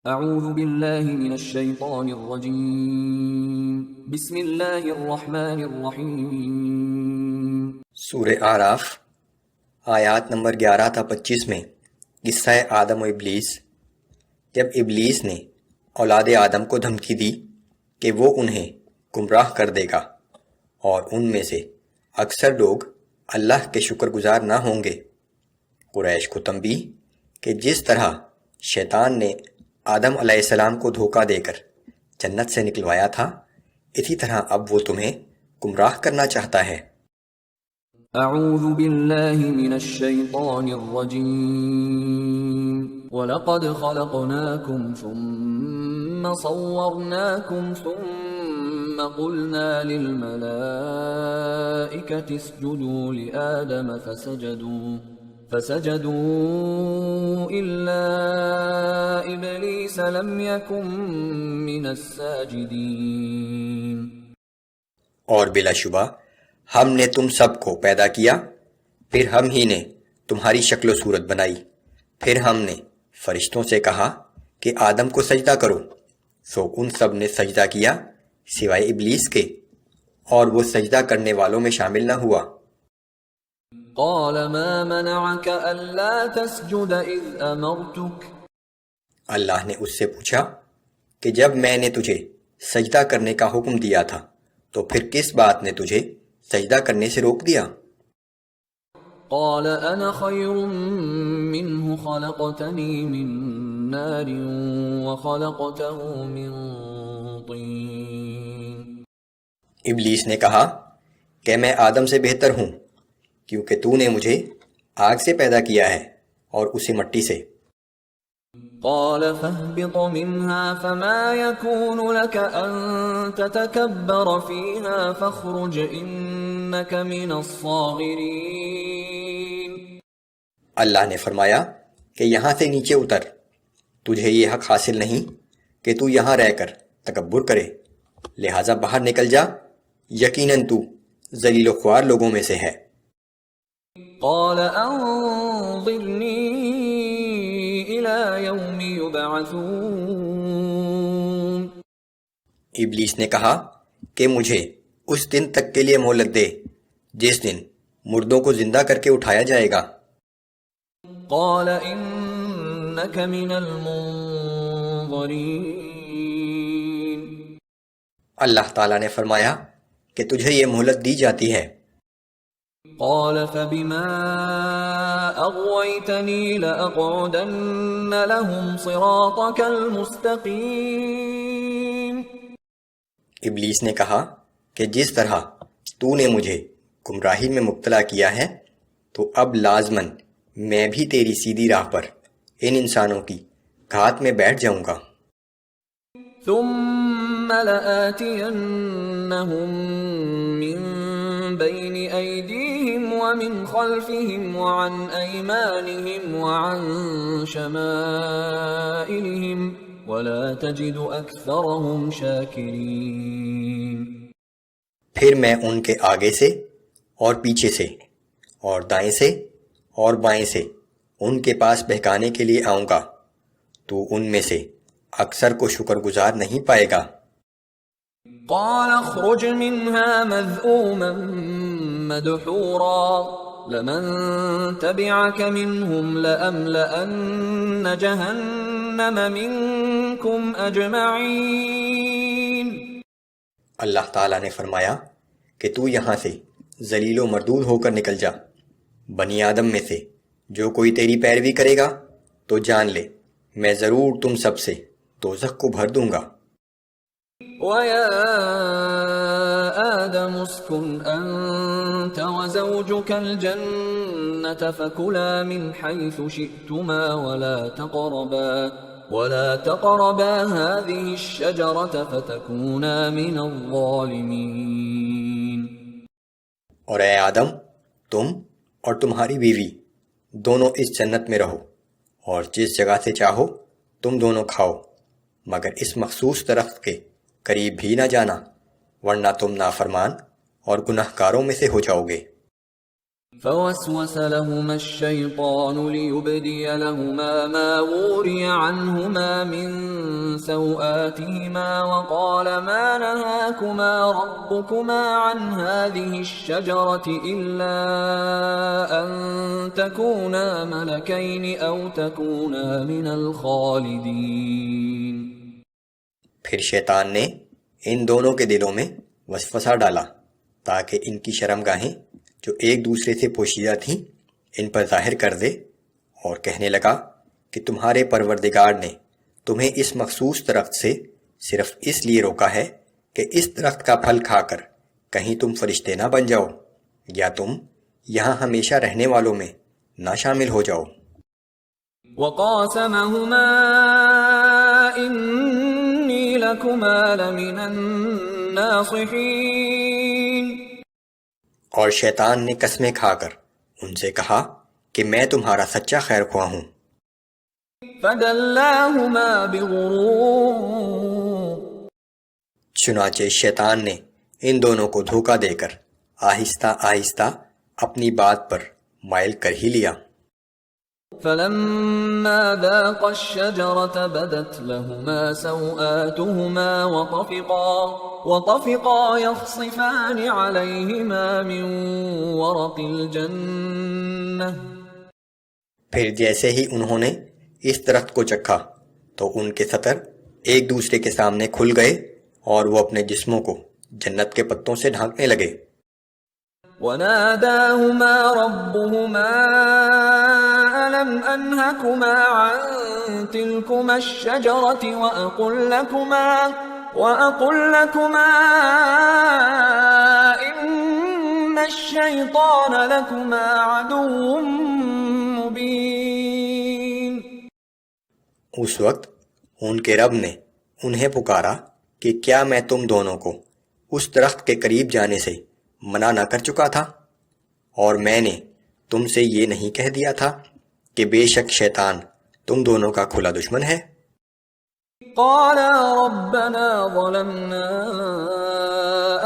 اعوذ باللہ من الشیطان الرجیم بسم اللہ الرحمن الرحیم۔ سورہ اعراف آیات نمبر 11 تا 25 میں قصہ آدم و ابلیس۔ جب ابلیس نے اولاد آدم کو دھمکی دی کہ وہ انہیں گمراہ کر دے گا اور ان میں سے اکثر لوگ اللہ کے شکر گزار نہ ہوں گے، قریش کو تنبیہ کہ جس طرح شیطان نے آدم علیہ السلام کو دھوکہ دے کر جنت سے نکلوایا تھا، اسی طرح اب وہ تمہیں گمراہ کرنا چاہتا ہے۔ اعوذ باللہ من الشیطان الرجیم وَلَقَدْ خَلَقْنَاكُمْ ثُمَّ صَوَّرْنَاكُمْ ثُمَّ قُلْنَا لِلْمَلَائِكَةِ اسْجُدُوا لِآدَمَ فسجدوا إلا إبلیس لم يكن من الساجدین۔ اور بلا شبہ ہم نے تم سب کو پیدا کیا، پھر ہم ہی نے تمہاری شکل و صورت بنائی، پھر ہم نے فرشتوں سے کہا کہ آدم کو سجدہ کرو، سو ان سب نے سجدہ کیا سوائے ابلیس کے، اور وہ سجدہ کرنے والوں میں شامل نہ ہوا۔ قال ما منعك ألا تسجد إذ أمرتك؟ اللہ نے اس سے پوچھا کہ جب میں نے تجھے سجدہ کرنے کا حکم دیا تھا تو پھر کس بات نے تجھے سجدہ کرنے سے روک دیا؟ قال أنا خير منه خلقتني من نار وخلقته من طين۔ ابلیس نے کہا کہ میں آدم سے بہتر ہوں، کیونکہ تو نے مجھے آگ سے پیدا کیا ہے اور اسی مٹی سے۔ قال فاهبط منها فما يكون لك أن تتكبر فيها فاخرج إنك من الصاغرين۔ اللہ نے فرمایا کہ یہاں سے نیچے اتر، تجھے یہ حق حاصل نہیں کہ تو یہاں رہ کر تکبر کرے، لہٰذا باہر نکل جا، یقیناً تو ذلیل و خوار لوگوں میں سے ہے۔ قال انظرنی الى یوم یبعثون۔ ابلیس نے کہا کہ مجھے اس دن تک کے لیے مہلت دے جس دن مردوں کو زندہ کر کے اٹھایا جائے گا۔ قال انک من المنظرین۔ اللہ تعالیٰ نے فرمایا کہ تجھے یہ مہلت دی جاتی ہے۔ قال فبما اغويتني لأقعدن لهم صراطك المستقيم۔ ابلیس نے کہا کہ جس طرح تو نے مجھے گمراہی میں مبتلا کیا ہے تو اب لازماً میں بھی تیری سیدھی راہ پر ان انسانوں کی گھات میں بیٹھ جاؤں گا۔ ثم لآتينهم من بين أيديهم ومن خلفهم وعن أيمانهم وعن شمائلهم ولا تجد أكثرهم شاكرين۔ پھر میں ان کے آگے سے اور پیچھے سے اور دائیں سے اور بائیں سے ان کے پاس بہکانے کے لیے آؤں گا، تو ان میں سے اکثر کو شکر گزار نہیں پائے گا۔ قال اخرج منها مذءوما مدحورا لمن تبعك منهم لأملأن جهنم منكم أجمعين۔ اللہ تعالیٰ نے فرمایا کہ تو یہاں سے ذلیل و مردود ہو کر نکل جا، بنی آدم میں سے جو کوئی تیری پیروی کرے گا تو جان لے میں ضرور تم سب سے دوزخ کو بھر دوں گا۔ وَيَا آدَمُ اسْكُنْ أَنْتَ وَزَوْجُكَ الْجَنَّةَ فَكُلَا مِنْ حَيْثُ شِئْتُمَا وَلَا تَقْرَبَا هَذِهِ الشَّجَرَةَ فَتَكُونَا مِنَ الظَّالِمِينَ۔ اور اے آدم، تم اور تمہاری بیوی دونوں اس جنت میں رہو، اور جس جگہ سے چاہو تم دونوں کھاؤ، مگر اس مخصوص درخت کے قریب بھی نہ جانا، ورنہ تم نافرمان اور گناہ گاروں میں سے ہو جاؤ گے۔ فوسوس لهما الشيطان ليبدي لهما ما وري عنهما من سوآتهما وقال ما نهاكما ربكما عن هذه الشجرة إلا أن تكونا ملكين أو تكونا من الخالدين. پھر شیطان نے ان دونوں کے دلوں میں وسوسہ ڈالا تاکہ ان کی شرمگاہیں جو ایک دوسرے سے پوشیدہ تھیں ان پر ظاہر کر دے، اور کہنے لگا کہ تمہارے پروردگار نے تمہیں اس مخصوص درخت سے صرف اس لیے روکا ہے کہ اس درخت کا پھل کھا کر کہیں تم فرشتے نہ بن جاؤ یا تم یہاں ہمیشہ رہنے والوں میں نہ شامل ہو جاؤ. وقاسمهما إني لكما لمن الناصحين. اور شیطان نے قسمیں کھا کر ان سے کہا کہ میں تمہارا سچا خیر خواہ ہوں. فدلاهما بغرور. چنانچہ شیطان نے ان دونوں کو دھوکہ دے کر آہستہ آہستہ اپنی بات پر مائل کر ہی لیا. فلما ذاقا الشجرة بدت لهما سوآتهما وطفقا يخصفان عليهما من ورق الجنة. پھر جیسے ہی انہوں نے اس درخت کو چکھا تو ان کے سطر ایک دوسرے کے سامنے کھل گئے اور وہ اپنے جسموں کو جنت کے پتوں سے ڈھانکنے لگے. وناداهما ربهما ألم أنهكما عن تلكما الشجرة وأقل لكما إن الشيطان لكما عدو مبين. اس وقت ان کے رب نے انہیں پکارا کہ کیا میں تم دونوں کو اس درخت کے قریب جانے سے منع نہ کر چکا تھا، اور میں نے تم سے یہ نہیں کہہ دیا تھا کہ بے شک شیطان تم دونوں کا کھلا دشمن ہے. قالا ربنا ظلمنا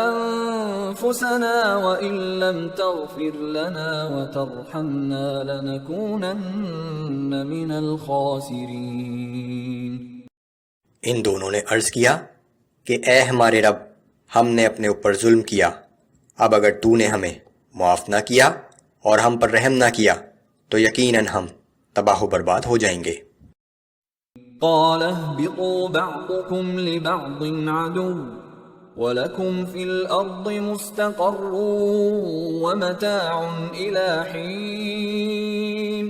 انفسنا وان لم تغفر لنا وترحمنا لنكونن من الخاسرین. ان دونوں نے عرض کیا کہ اے ہمارے رب، ہم نے اپنے اوپر ظلم کیا، اب اگر تو نے ہمیں معاف نہ کیا اور ہم پر رحم نہ کیا تو یقیناً ہم تباہ و برباد ہو جائیں گے. قال اهبطوا بعضكم لبعض عدو وَلَكُمْ فِي الْأَرْضِ مُسْتَقَرٌّ وَمَتَاعٌ إِلَىٰ حِينٍ.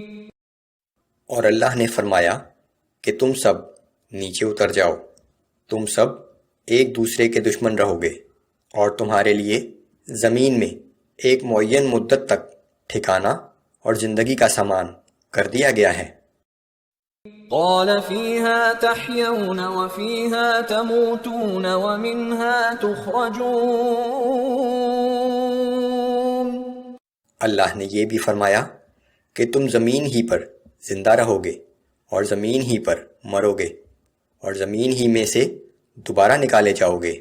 اور اللہ نے فرمایا کہ تم سب نیچے اتر جاؤ، تم سب ایک دوسرے کے دشمن رہو گے، اور تمہارے لیے زمین میں ایک معین مدت تک ٹھکانہ اور زندگی کا سامان کر دیا گیا ہے. قال فيها تحيون وفيها تموتون ومنها تخرجون. اللہ نے یہ بھی فرمایا کہ تم زمین ہی پر زندہ رہو گے اور زمین ہی پر مرو گے اور زمین ہی میں سے دوبارہ نکالے جاؤ گے.